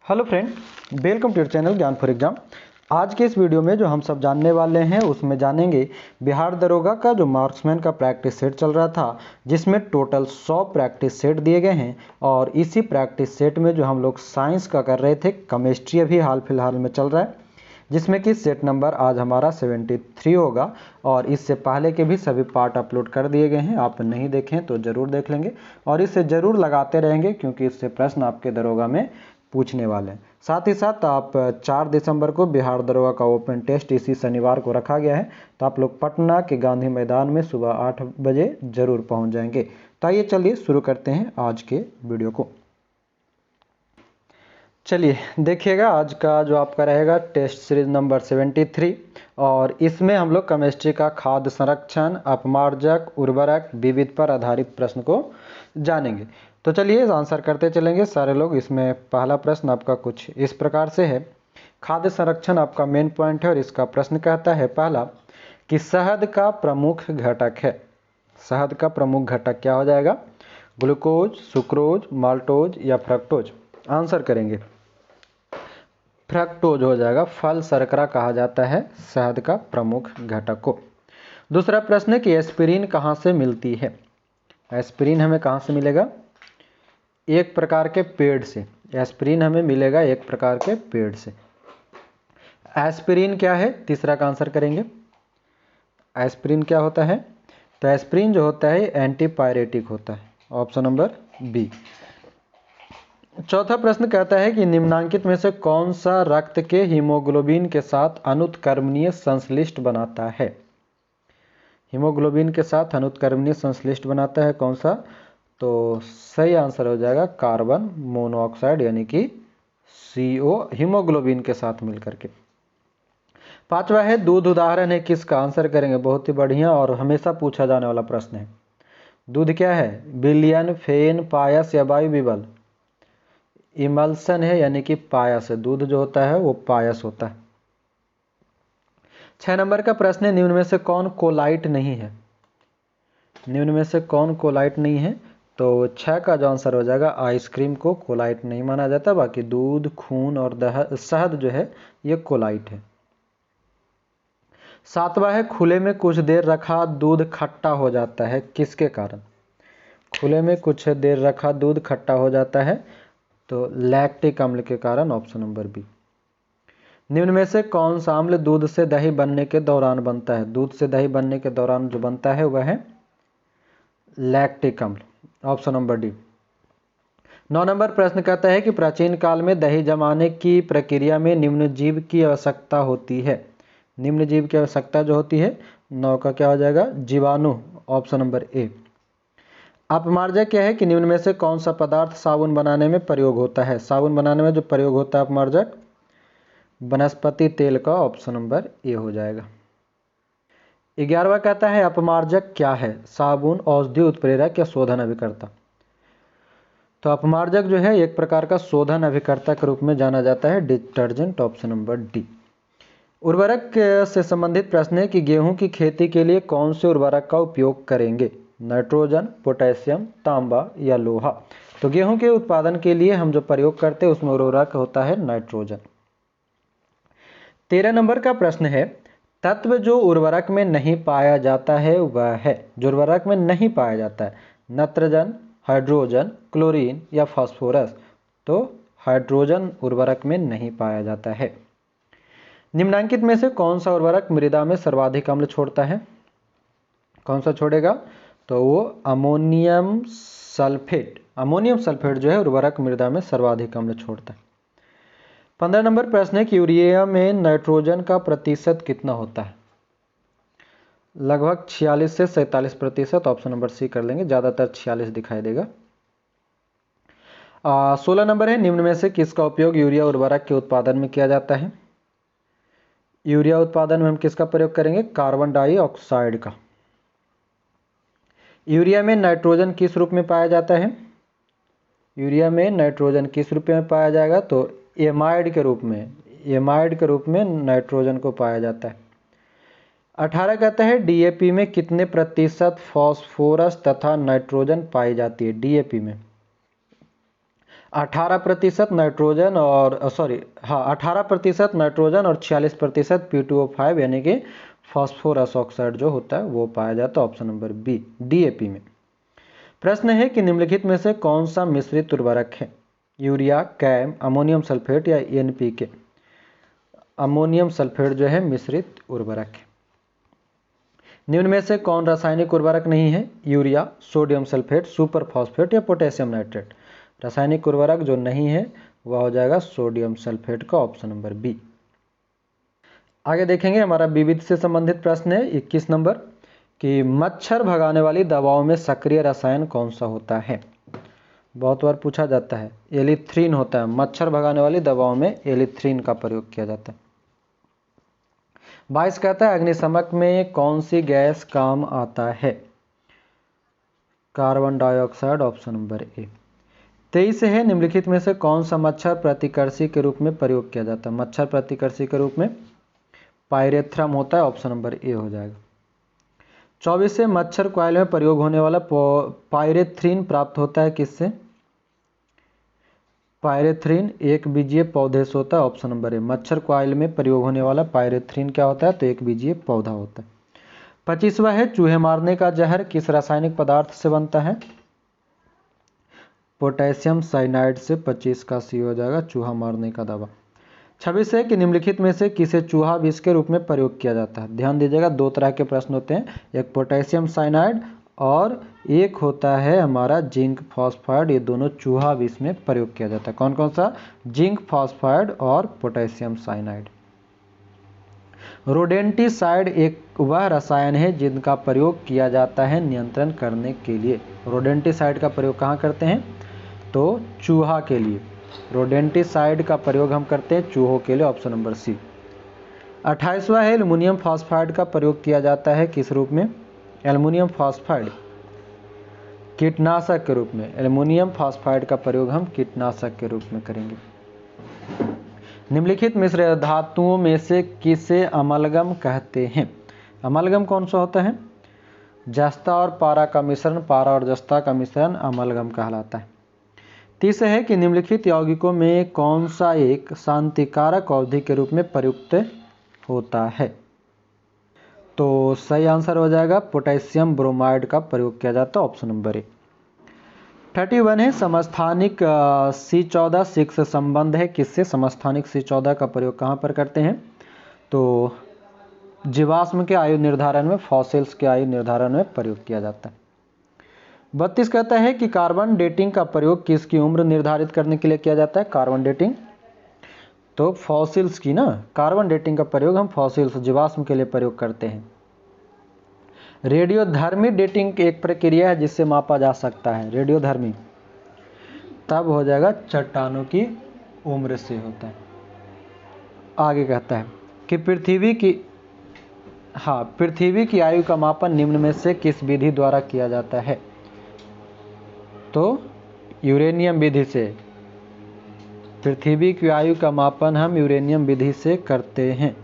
Hello friend, welcome to your channel Gyan for exam. आज के इस वीडियो में जो हम सब जानने वाले हैं उसमें जानेंगे बिहार दरोगा का जो मार्क्समैन का प्रैक्टिस सेट चल रहा था, जिसमें टोटल 100 प्रैक्टिस सेट दिए गए हैं। और इसी प्रैक्टिस सेट में जो हम लोग साइंस का कर रहे थे, केमिस्ट्री अभी हाल फिलहाल में चल रहा है, जिसमें कि सेट नंबर आज हमारा 73 होगा। और इससे पहले के भी सभी पार्ट अपलोड कर दिए गए हैं, आप नहीं देखें तो ज़रूर देख लेंगे और इसे ज़रूर लगाते रहेंगे, क्योंकि इससे प्रश्न आपके दरोगा में पूछने वाले हैं। साथ ही साथ आप 4 दिसंबर को बिहार दरोगा का ओपन टेस्ट इसी शनिवार को रखा गया है, तो आप लोग पटना के गांधी मैदान में सुबह 8 बजे ज़रूर पहुंच जाएंगे। तो आइए चलिए शुरू करते हैं आज के वीडियो को। चलिए देखिएगा, आज का जो आपका रहेगा टेस्ट सीरीज नंबर 73, और इसमें हम लोग केमिस्ट्री का खाद्य संरक्षण, अपमार्जक, उर्वरक, विविध पर आधारित प्रश्न को जानेंगे। तो चलिए आंसर करते चलेंगे सारे लोग। इसमें पहला प्रश्न आपका कुछ इस प्रकार से है। खाद्य संरक्षण आपका मेन पॉइंट है और इसका प्रश्न कहता है पहला कि शहद का प्रमुख घटक है। शहद का प्रमुख घटक क्या हो जाएगा? ग्लूकोज, सुक्रोज, माल्टोज या फ्रक्टोज? आंसर करेंगे फ्रक्टोज हो जाएगा। फल शर्करा कहा जाता है शहद का प्रमुख घटक को। दूसरा प्रश्न है कि एस्पिरिन कहाँ से मिलती है? एस्पिरिन हमें कहाँ से मिलेगा? एक प्रकार के पेड़ से। एस्पिरिन हमें मिलेगा एक प्रकार के पेड़ से। एस्पिरिन क्या है? तीसरा का आंसर करेंगे। एस्पिरिन क्या होता है? तो एस्पिरिन जो होता है एंटीपायरेटिक होता है, ऑप्शन नंबर बी। चौथा प्रश्न कहता है कि निम्नांकित में से कौन सा रक्त के हीमोग्लोबिन के साथ अनुत्क्रमणीय संश्लिष्ट बनाता है? हीमोग्लोबिन के साथ अनुत्क्रमणीय संश्लिष्ट बनाता है कौन सा? तो सही आंसर हो जाएगा कार्बन मोनोऑक्साइड, यानी कि CO, हीमोग्लोबिन के साथ मिलकर के। पांचवा है दूध उदाहरण है किसका? आंसर करेंगे। बहुत ही बढ़िया और हमेशा पूछा जाने वाला प्रश्न है। दूध क्या है? विलयन, फेन, पायस या वायु विबल? इमल्सन है, यानी कि पायस है। दूध जो होता है वो पायस होता है। 6 नंबर का प्रश्न है निम्न में से कौन कोलाइट नहीं है? निम्न में से कौन कोलाइट नहीं है? तो 6 का जो आंसर हो जाएगा आइसक्रीम को कोलाइट नहीं माना जाता, बाकी दूध, खून और शहद जो है ये कोलाइट है। 7वां है खुले में कुछ देर रखा दूध खट्टा हो जाता है किसके कारण? खुले में कुछ देर रखा दूध खट्टा हो जाता है तो लैक्टिक अम्ल के कारण, ऑप्शन नंबर बी। निम्न में से कौन सा अम्ल दूध से दही बनने के दौरान बनता है? दूध से दही बनने के दौरान जो बनता है वह है लैक्टिक अम्ल, ऑप्शन नंबर डी। 9 नंबर प्रश्न कहता है कि प्राचीन काल में दही जमाने की प्रक्रिया में निम्न जीव की आवश्यकता होती है। निम्न जीव की आवश्यकता जो होती है 9 का क्या हो जाएगा? जीवाणु, ऑप्शन नंबर ए। अपमार्जक क्या है कि निम्न में से कौन सा पदार्थ साबुन बनाने में प्रयोग होता है? साबुन बनाने में जो प्रयोग होता है अपमार्जक वनस्पति तेल का, ऑप्शन नंबर ए हो जाएगा। 11वां कहता है अपमार्जक क्या है? साबुन, औषधि उत्प्रेरक या शोधन अभिकर्ता? तो अपमार्जक जो है एक प्रकार का शोधन अभिकर्ता के रूप में जाना जाता है, डिटर्जेंट, ऑप्शन नंबर डी। उर्वरक से संबंधित प्रश्न है कि गेहूं की खेती के लिए कौन से उर्वरक का उपयोग करेंगे? नाइट्रोजन, पोटेशियम, तांबा या लोहा? तो गेहूं के उत्पादन के लिए हम जो प्रयोग करते हैं उसमें उर्वरक होता है नाइट्रोजन। 13 नंबर का प्रश्न है तत्व जो उर्वरक में नहीं पाया जाता है वह है? जो उर्वरक में नहीं पाया जाता है, नाइट्रोजन, हाइड्रोजन, क्लोरीन या फास्फोरस? तो हाइड्रोजन उर्वरक में नहीं पाया जाता है। निम्नांकित में से कौन सा उर्वरक मृदा में सर्वाधिक अम्ल छोड़ता है? कौन सा छोड़ेगा? तो वो अमोनियम सल्फेट। अमोनियम सल्फेट जो है उर्वरक मृदा में सर्वाधिक अम्ल छोड़ता है। 15 नंबर प्रश्न है कि यूरिया में नाइट्रोजन का प्रतिशत कितना होता है? लगभग 46 से 47%, ऑप्शन नंबर सी कर लेंगे, ज़्यादातर 46 दिखाई देगा। 16 नंबर है निम्न में से किसका उपयोग यूरिया उर्वरक के उत्पादन में किया जाता है? यूरिया उत्पादन में हम किसका प्रयोग करेंगे? कार्बन डाइऑक्साइड का। यूरिया में नाइट्रोजन किस रूप में पाया जाता है? यूरिया में नाइट्रोजन किस रूप में पाया जाएगा? तो एमाइड के रूप में, एमाइड के रूप में नाइट्रोजन को पाया जाता है। 18 कहता है DAP में कितने प्रतिशत फास्फोरस तथा नाइट्रोजन पाई जाती है? DAP में 18% नाइट्रोजन और 18% नाइट्रोजन और 46% P2O5 यानी कि फास्फोरस ऑक्साइड जो होता है वो पाया जाता है। ऑप्शन नंबर बी DAP में। प्रश्न है कि निम्नलिखित में से कौन सा मिश्रित उर्वरक है? यूरिया, कैम, अमोनियम सल्फेट या NPK? अमोनियम सल्फेट जो है मिश्रित उर्वरक है। निम्न में से कौन रासायनिक उर्वरक नहीं है? Urea, sodium sulphate, super phosphate या पोटेशियम नाइट्रेट? रासायनिक उर्वरक जो नहीं है वह हो जाएगा सोडियम सल्फेट का, ऑप्शन नंबर बी। आगे देखेंगे हमारा विविध से संबंधित प्रश्न है 21 नंबर कि मच्छर भगाने वाली दवाओं में सक्रिय रसायन कौन सा होता है? बहुत बार पूछा जाता है। एलिथ्रीन होता है। मच्छर भगाने वाली दवाओं में एलिथ्रीन का प्रयोग किया जाता है। 22 कहता है अग्निशमक में कौन सी गैस काम आता है? Carbon dioxide, option number A. 23 है निम्नलिखित में से कौन सा मच्छर प्रतिकर्षी के रूप में प्रयोग किया जाता है? मच्छर प्रतिकर्षी के रूप में पायरेथ्रम होता है, ऑप्शन नंबर ए हो जाएगा। 24 से मच्छर कॉइल में प्रयोग होने वाला पायरेथ्रीन प्राप्त होता है किससे? पायरेथ्रीन एक बीजीय पौधे से होता है, ऑप्शन नंबर ए। मच्छर कॉइल में प्रयोग होने वाला पायरेथ्रीन क्या होता है? तो एक बीजीय पौधा होता है। 25वां है चूहे मारने का जहर किस रासायनिक पदार्थ से बनता है? पोटेशियम साइनाइड से। 25 का सी हो जाएगा, चूहा मारने का दवा। 26 है कि निम्नलिखित में से किसे चूहा विष के रूप में प्रयोग किया जाता है? ध्यान दीजिएगा, दो तरह के प्रश्न होते हैं, एक पोटेशियम साइनाइड और एक होता है हमारा जिंक फॉस्फाइड। ये दोनों चूहा विष में प्रयोग किया जाता है। कौन कौन सा? जिंक फॉस्फाइड और पोटेशियम साइनाइड। रोडेंटिसाइड एक वह रसायन है जिनका प्रयोग किया जाता है नियंत्रण करने के लिए। रोडेंटिसाइड का प्रयोग कहाँ करते हैं? तो चूहा के लिए। रोडेंटिसाइड का प्रयोग हम करते हैं चूहों के लिए, ऑप्शन नंबर सी। 28वां है एल्युमिनियम फॉस्फाइड का प्रयोग किया जाता है किस रूप में? एल्युमिनियम फॉस्फाइड कीटनाशक के रूप में। एल्युमिनियम फॉस्फाइड का प्रयोग हम कीटनाशक के रूप में करेंगे। निम्नलिखित मिश्र धातुओं में से किसे अमलगम कहते हैं? अमलगम कौन सा होता है? जस्ता और पारा का मिश्रण, पारा और जस्ता का मिश्रण अमलगम कहलाता है। 30 है कि निम्नलिखित यौगिकों में कौन सा एक शांतिकारक अवधि के रूप में प्रयुक्त होता है? तो सही आंसर हो जाएगा पोटेशियम ब्रोमाइड का प्रयोग किया जाता है, ऑप्शन नंबर ए। 31 है समस्थानिक C14 से संबंध है किससे? समस्थानिक C14 का प्रयोग कहाँ पर करते हैं? तो जीवाश्म के आयु निर्धारण में, फॉसिल्स के आयु निर्धारण में प्रयोग किया जाता है। 32 कहता है कि कार्बन डेटिंग का प्रयोग किसकी उम्र निर्धारित करने के लिए किया जाता है? कार्बन डेटिंग तो फॉसिल्स की ना, कार्बन डेटिंग का प्रयोग हम फॉसिल्स जीवाश्म के लिए प्रयोग करते हैं। रेडियोधर्मी डेटिंग एक प्रक्रिया है जिससे मापा जा सकता है। रेडियोधर्मी तब हो जाएगा चट्टानों की उम्र से होता है। आगे कहता है कि पृथ्वी की आयु का मापन निम्न में से किस विधि द्वारा किया जाता है? तो यूरेनियम विधि से। पृथ्वी की आयु का मापन हम यूरेनियम विधि से करते हैं।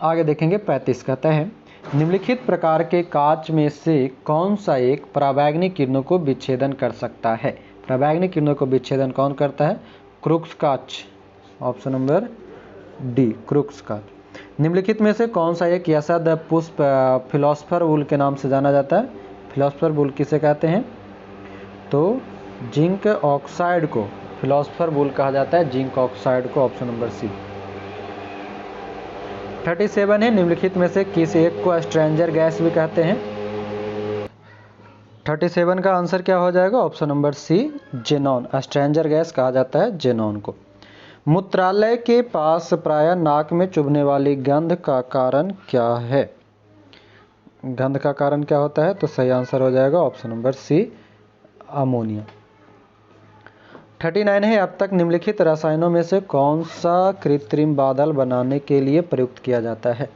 आगे देखेंगे 35 कहता है निम्नलिखित प्रकार के कांच में से कौन सा एक पराबैंगनी किरणों को विच्छेदन कर सकता है? पराबैंगनी किरणों को विच्छेदन कौन करता है? क्रूक्स कांच, ऑप्शन नंबर डी क्रूक्स कांच। निम्नलिखित में से कौन सा एक यसद पुष्प फिलोसफर वुल के नाम से जाना जाता है? फिलोसफर वुल किसे कहते हैं? तो जिंक ऑक्साइड को फिलोसफर वुल कहा जाता है, जिंक ऑक्साइड को, ऑप्शन नंबर सी। 37 है निम्नलिखित में से किस एक को स्ट्रेंजर गैस भी कहते हैं? 37 का आंसर क्या हो जाएगा? Option number C xenon. Stranger gas कहा जाता है जेनॉन को। मूत्रालय के पास प्रायः नाक में चुभने वाली गंध का कारण क्या है? गंध का कारण क्या होता है? तो सही आंसर हो जाएगा ऑप्शन नंबर सी अमोनिया। 39 है अब तक निम्नलिखित रसायनों में से कौन सा कृत्रिम बादल बनाने के लिए प्रयुक्त किया जाता है?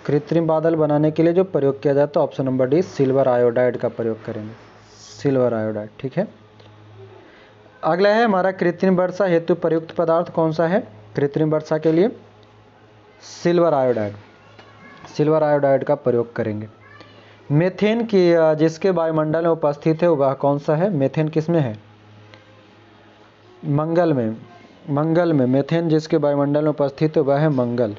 कृत्रिम बादल बनाने के लिए जो प्रयोग किया जाता है, option number D silver iodide का प्रयोग करेंगे। सिल्वर आयोडाइड, ठीक है। अगला है हमारा कृत्रिम वर्षा हेतु प्रयुक्त पदार्थ कौन सा है? कृत्रिम वर्षा के लिए सिल्वर आयोडाइड, सिल्वर आयोडाइड का प्रयोग करेंगे। मीथेन की जिसके वायुमंडल में उपस्थित है वह कौन सा है? मीथेन किस में है? मंगल में। मंगल में मीथेन जिसके वायुमंडल में उपस्थित है वह है मंगल।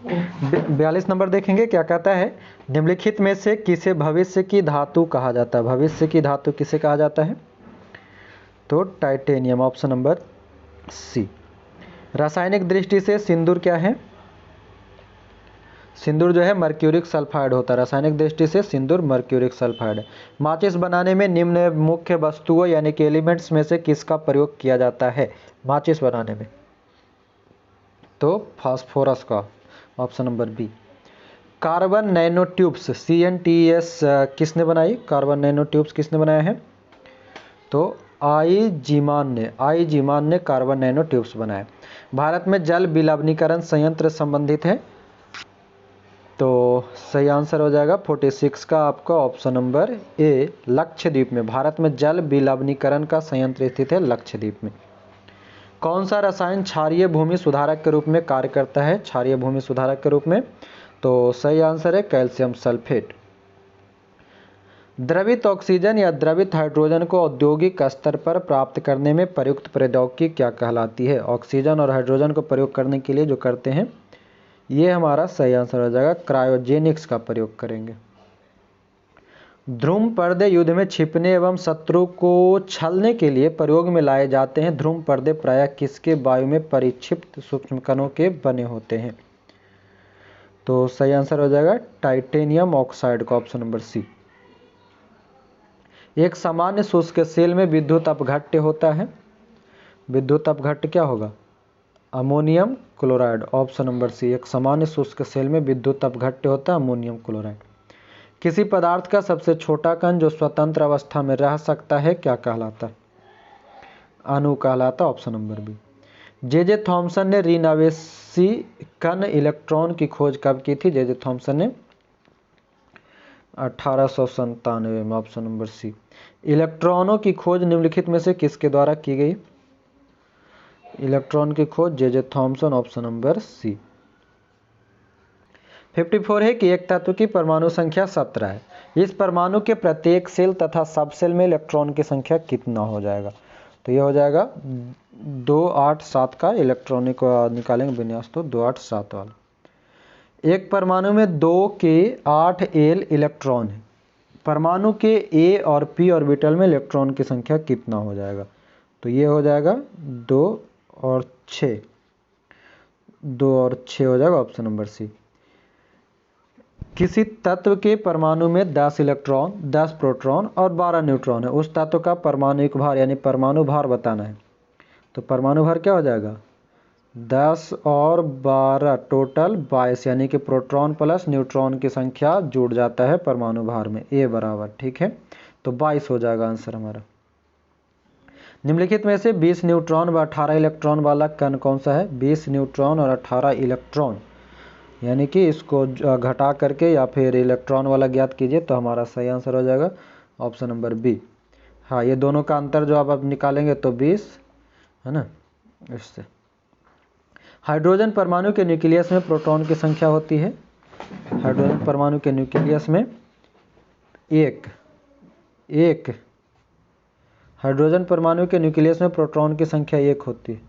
42 नंबर देखेंगे, क्या कहता है? निम्नलिखित में से किसे भविष्य की धातु कहा जाता है? भविष्य की धातु किसे कहा जाता है? तो टाइटेनियम, ऑप्शन नंबर सी। रासायनिक दृष्टि से सिंदूर क्या है? सिंदूर जो है मर्क्यूरिक सल्फाइड होता है। रासायनिक दृष्टि से सिंदूर मर्क्यूरिक सल्फाइड है। माचिस बनाने में निम्न मुख्य वस्तुओं यानी कि एलिमेंट्स में से किसका प्रयोग किया जाता है माचिस बनाने में? तो फास्फोरस का, option number B. Carbon nano tubes CNTS किसने बनाई? कार्बन नैनो ट्यूब्स किसने बनाया है? तो आई जीमान ने कार्बन नैनो ट्यूब्स बनाए। भारत में जल विलवनीकरण संयंत्र संबंधित है? तो सही आंसर हो जाएगा 46 का आपका ऑप्शन नंबर ए, लक्षद्वीप में। भारत में जल विलवनीकरण का संयंत्र स्थित है लक्षद्वीप में। कौन सा रसायन क्षारीय भूमि सुधारक के रूप में कार्य करता है? क्षारीय भूमि सुधारक के रूप में, तो सही आंसर है कैल्शियम सल्फेट। द्रवित ऑक्सीजन या द्रवित हाइड्रोजन को औद्योगिक स्तर पर प्राप्त करने में प्रयुक्त प्रौद्योगिकी क्या कहलाती है? ऑक्सीजन और हाइड्रोजन को प्रयोग करने के लिए जो करते हैं, ये हमारा सही आंसर हो जाएगा क्रायोजेनिक्स का प्रयोग करेंगे। ध्रुव पर्दे युद्ध में छिपने एवं शत्रु को छलने के लिए प्रयोग में लाए जाते हैं। ध्रुव पर्दे प्रायः किसके वायु में परिक्षिप्त सूक्ष्म कणों के बने होते हैं? तो सही आंसर हो जाएगा टाइटेनियम ऑक्साइड का, ऑप्शन नंबर सी। एक सामान्य शुष्क सेल में विद्युत अपघट्य होता है। विद्युत अपघट्य क्या होगा? Ammonium chloride, option number C. एक सामान्य शुष्क सेल में विद्युत अपघट्य होता है अमोनियम क्लोराइड। किसी पदार्थ का सबसे छोटा कण जो स्वतंत्र अवस्था में रह सकता है क्या कहलाता है? अणु कहलाता, option number B. J Thomson ने ऋण आवेशी कण इलेक्ट्रॉन की खोज कब की थी? जे थॉमसन ने 1897 में, ऑप्शन नंबर सी। इलेक्ट्रॉनों की खोज निम्नलिखित में से किसके द्वारा की गई? इलेक्ट्रॉन की खोज J Thomson, option number C. 54 है कि एक तत्व की परमाणु संख्या 17 है। इस परमाणु के प्रत्येक सेल तथा सब सेल में इलेक्ट्रॉन की संख्या कितना हो जाएगा? तो ये हो जाएगा 287 का। इलेक्ट्रॉनिक निकालेंगे विन्यास तो 287 वाला। एक परमाणु में 2 के 8 एल इलेक्ट्रॉन है। परमाणु के ए और पी ऑर्बिटल में इलेक्ट्रॉन की संख्या कितना हो जाएगा? तो ये हो जाएगा 2 और 6। 2 और 6 हो जाएगा, ऑप्शन नंबर सी। किसी तत्व के परमाणु में 10 इलेक्ट्रॉन, 10 प्रोटॉन और 12 न्यूट्रॉन है। उस तत्व का परमाणुिक भार यानी परमाणु भार बताना है। तो परमाणु भार क्या हो जाएगा? 10 और 12 टोटल 22, यानी कि प्रोटॉन प्लस न्यूट्रॉन की संख्या जुड़ जाता है परमाणु भार में, ए बराबर, ठीक है। तो 22 हो जाएगा आंसर हमारा। निम्नलिखित में से 20 न्यूट्रॉन व 18 इलेक्ट्रॉन वाला कण कौन सा है? 20 न्यूट्रॉन और 18 इलेक्ट्रॉन, यानी कि इसको घटा करके या फिर इलेक्ट्रॉन वाला ज्ञात कीजिए तो हमारा सही आंसर हो जाएगा ऑप्शन नंबर बी। हाँ, ये दोनों का अंतर जो आप अब निकालेंगे तो 20 है ना। इससे हाइड्रोजन परमाणु के न्यूक्लियस में प्रोटॉन की संख्या होती है। हाइड्रोजन परमाणु के न्यूक्लियस में एक हाइड्रोजन परमाणु के न्यूक्लियस में प्रोटॉन की संख्या 1 होती है।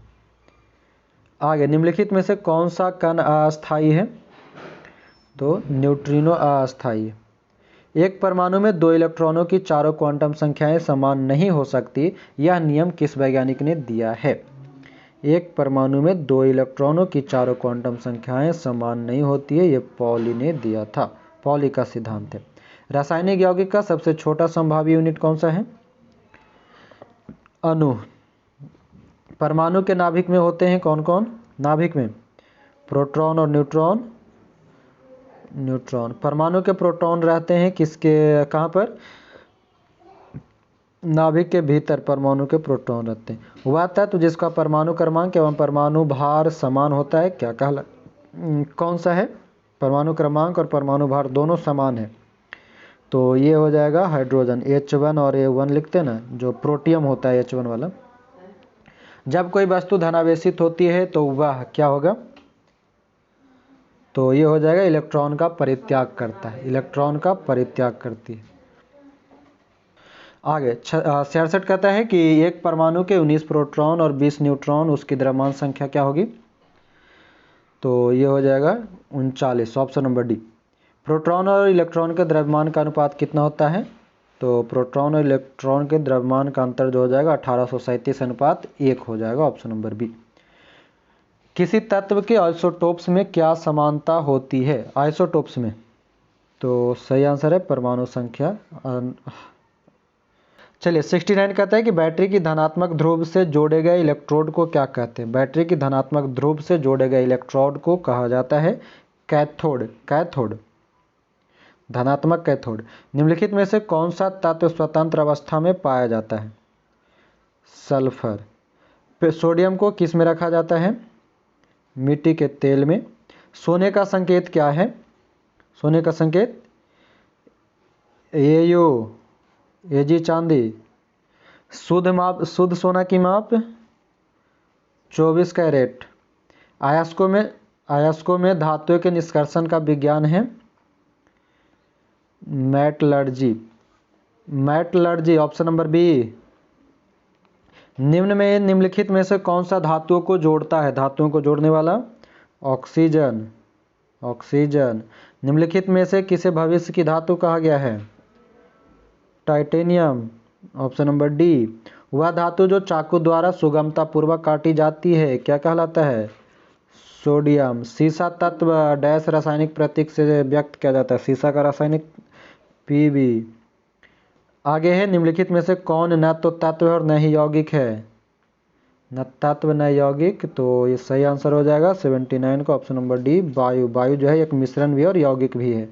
आगे, निम्नलिखित में से कौन सा कण अस्थायी है? तो न्यूट्रिनो अस्थायी है। एक परमाणु में 2 इलेक्ट्रॉनों की चारों क्वांटम संख्याएं समान नहीं हो सकती, यह नियम किस वैज्ञानिक ने दिया है? एक परमाणु में 2 इलेक्ट्रॉनों की चारों क्वांटम संख्याएं समान नहीं होती है, ये पॉली ने दिया था। पॉली का सिद्धांत है। रासायनिक यौगिक का सबसे छोटा संभाव्य यूनिट कौन सा है? अणु। परमाणु के नाभिक में होते हैं कौन कौन? नाभिक में प्रोटॉन और न्यूट्रॉन। परमाणु के प्रोटॉन रहते हैं किसके, कहाँ पर? नाभिक के भीतर परमाणु के प्रोटॉन रहते हैं। वह तत्व जिसका परमाणु क्रमांक एवं परमाणु भार समान होता है क्या कहला, कौन सा है? परमाणु क्रमांक और परमाणु भार दोनों समान है, तो ये हो जाएगा हाइड्रोजन। H1 और A1 लिखते हैं ना, जो प्रोटियम होता है H1 वाला। जब कोई वस्तु धनावेशित होती है तो वह क्या होगा? तो ये हो जाएगा इलेक्ट्रॉन का परित्याग करता है, इलेक्ट्रॉन का परित्याग करती है। आगे 66 कहता है कि एक परमाणु के 19 प्रोटॉन और 20 न्यूट्रॉन, उसकी द्रव्यमान संख्या क्या होगी? तो ये हो जाएगा 39, ऑप्शन नंबर डी। प्रोटॉन और इलेक्ट्रॉन के द्रव्यमान का अनुपात कितना होता है? तो प्रोटॉन और इलेक्ट्रॉन के द्रव्यमान का अंतर जो हो जाएगा 1837 अनुपात 1 हो जाएगा, ऑप्शन नंबर बी। किसी तत्व के आइसोटोप्स में क्या समानता होती है? आइसोटोप्स में, तो सही आंसर है परमाणु संख्या। चलिए 69 कहता है कि बैटरी की धनात्मक ध्रुव से जोड़े गए इलेक्ट्रोड को क्या कहते हैं? बैटरी की धनात्मक ध्रुव से जोड़े गए इलेक्ट्रोड को कहा जाता है कैथोड। कैथोड, धनात्मक कैथोड। निम्नलिखित में से कौन सा तत्व स्वतंत्र अवस्था में पाया जाता है? सल्फर। सोडियम को किस में रखा जाता है? मिट्टी के तेल में। सोने का संकेत क्या है? सोने का संकेत एयू, एजी चांदी। शुद्ध सोना की माप 24 कैरेट। अयस्कों में धातुओं के निष्कर्षण का विज्ञान है metallurgy. Metallurgy, option number B. निम्नलिखित में से कौन सा धातुओं को जोड़ता है? धातुओं को जोड़ने वाला ऑक्सीजन। ऑक्सीजन। निम्नलिखित में से किसे भविष्य की धातु कहा गया है? Titanium, option number D. वह धातु जो चाकू द्वारा सुगमता पूर्वक काटी जाती है क्या कहलाता है? सोडियम। सीसा तत्व डैश रासायनिक प्रतीक से व्यक्त किया जाता है? सीसा का रासायनिक Pb। आगे है निम्नलिखित में से कौन न तो तत्व और न ही यौगिक है? न तत्व न यौगिक, तो ये सही आंसर हो जाएगा 79 का, ऑप्शन नंबर डी वायु। वायु जो है एक मिश्रण भी और यौगिक भी है।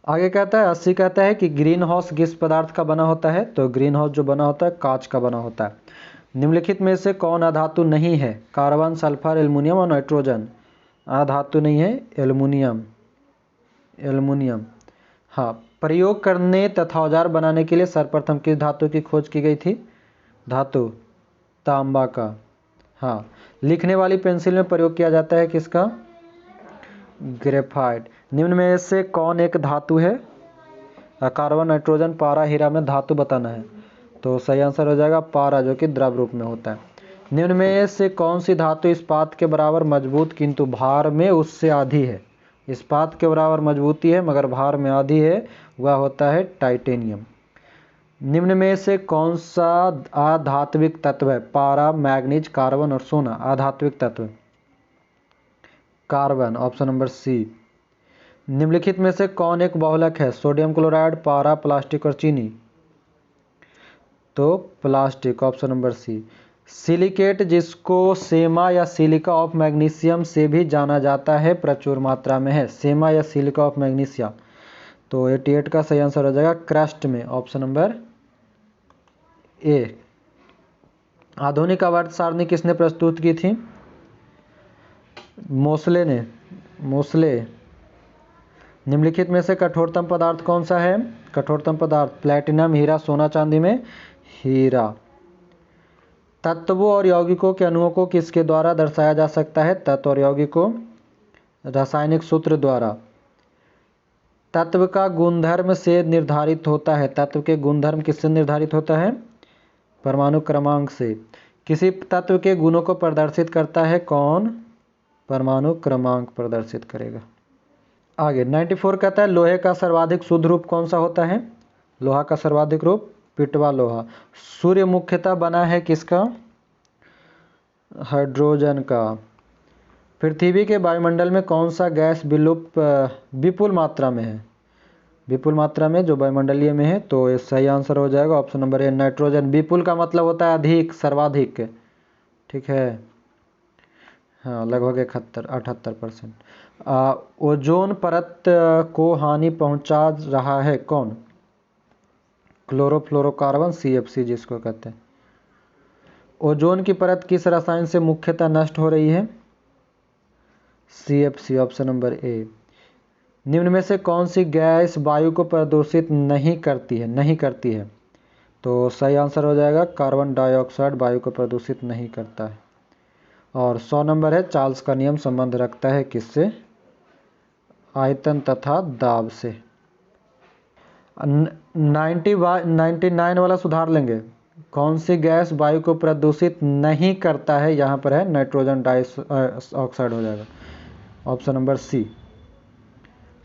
आगे कहता है 80 कहता है कि ग्रीन हाउस किस पदार्थ का बना होता है? तो ग्रीन हाउस जो बना होता है कांच का बना होता है। निम्नलिखित में से कौन अधातु नहीं है? कार्बन, सल्फर, एल्युमिनियम और नाइट्रोजन। अधातु नहीं है एल्युमिनियम। एल्युमिनियम, हाँ। प्रयोग करने तथा औजार बनाने के लिए सर्वप्रथम किस धातु की खोज की गई थी? धातु तांबा का, हाँ। लिखने वाली पेंसिल में प्रयोग किया जाता है किसका? ग्रेफाइट। निम्न में से कौन एक धातु है? कार्बन, नाइट्रोजन, पारा, हीरा में धातु बताना है। तो सही आंसर हो जाएगा पारा, जो कि द्रव रूप में होता है। निम्न में से कौन सी धातु इस्पात के बराबर मजबूत किंतु भार में उससे आधी है? इस्पात के बराबर मजबूती है मगर भार में आधी है, वह होता है टाइटेनियम। निम्न में से कौन सा अधात्विक तत्व है? पारा, मैग्नीज, कार्बन और सोना। अधात्विक तत्व कार्बन, ऑप्शन नंबर सी। निम्नलिखित में से कौन एक बहुलक है? सोडियम क्लोराइड, पारा, प्लास्टिक और चीनी। तो plastic, option number C. Silicate, जिसको सेमा या सिलिका ऑफ मैग्नीशियम से भी जाना जाता है, प्रचुर मात्रा में है। सेमा या सिलिका ऑफ मैग्नीशिया। तो 88 का सही आंसर हो जाएगा क्रस्ट में, ऑप्शन नंबर ए। आधुनिक आवर्त सारणी किसने प्रस्तुत की थी? मोसले ने। मोसले। निम्नलिखित में से कठोरतम पदार्थ कौन सा है? कठोरतम पदार्थ प्लैटिनम, हीरा, सोना, चांदी में हीरा। तत्वों और यौगिकों के अणुओं को किसके द्वारा दर्शाया जा सकता है? तत्व और यौगिकों रासायनिक सूत्र द्वारा। तत्व का गुणधर्म से निर्धारित होता है। तत्व के गुणधर्म किससे निर्धारित होता है? परमाणु क्रमांक से। किसी तत्व के गुणों को प्रदर्शित करता है कौन? परमाणु क्रमांक प्रदर्शित करेगा। आगे 94 कहता है लोहे का सर्वाधिक शुद्ध रूप कौन सा होता है? लोहा का सर्वाधिक रूप पिटवा लोहा। सूर्य मुख्यतः बना है किसका? हाइड्रोजन का। पृथ्वी के वायुमंडल में कौन सा गैस विपुल मात्रा में है? विपुल मात्रा में जो वायुमंडलीय में है, तो ये सही आंसर हो जाएगा ऑप्शन नंबर ए नाइट्रोजन। विपुल का मतलब होता है अधिक, सर्वाधिक, ठीक है, हाँ, लगभग 78%। ओजोन परत को हानि पहुंचा रहा है कौन? क्लोरोफ्लोरोकार्बन, CFC जिसको कहते हैं। ओजोन की परत किस रसायन से मुख्यतः नष्ट हो रही है? CFC, option number A. निम्न में से कौन सी गैस वायु को प्रदूषित नहीं करती है? तो सही आंसर हो जाएगा कार्बन डाइऑक्साइड वायु को प्रदूषित नहीं करता है। और 100 नंबर है चार्ल्स का नियम संबंध रखता है किससे? आयतन तथा दाब से। 99 वाला सुधार लेंगे। कौन सी गैस वायु को प्रदूषित नहीं करता है? यहाँ पर है नाइट्रोजन डाइऑक्साइड हो जाएगा, ऑप्शन नंबर सी।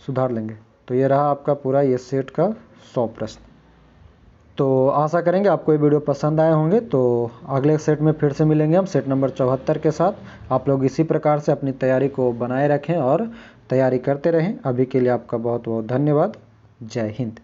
सुधार लेंगे। तो ये रहा आपका पूरा ये सेट का 100 प्रश्न। तो आशा करेंगे आपको ये वीडियो पसंद आए होंगे। तो अगले सेट में फिर से मिलेंगे हम सेट नंबर 74 के साथ। आप लोग इसी प्रकार से अपनी तैयारी को बनाए रखें और तैयारी करते रहें। अभी के लिए आपका बहुत बहुत धन्यवाद। जय हिंद।